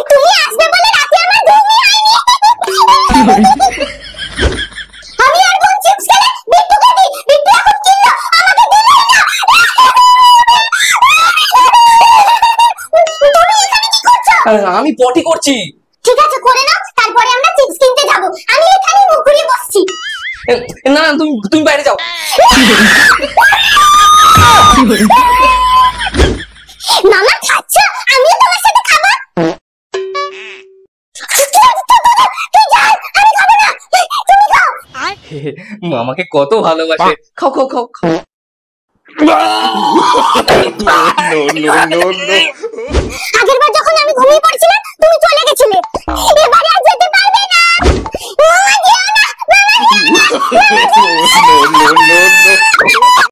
তুমি আসবে বলে রাতে আমার ঘুমই হয়নি। আমি আর কোন চিপস খেলে বিট্টুকে দিই, বিট্টু এখন কিনলো আমাকে দিলে না। তুমি এখানে কি করছো? আমি পটি করছি। ঠিক আছে করে নাও, তারপরে আমরা চিপস কিনতে যাব। আমি এখানে মুখ ঘুরিয়ে বসছি। না না তুমি বাইরে যাও। মামা খাচ্ছ, আমিও তোমার সাথে খাবো। তুই যা, আমি খাবো না, তুমি খাও। মামাকে কত ভালোবাসে। খাও খাও খাও খাও। আগেরবার যখন আমি ঘুমিয়ে পড়ছিলাম তুমি চলে গেছিলে, এবারে আর যেতে পারবে না। মামা যেও না, মামা যেও না, মামা যেও না।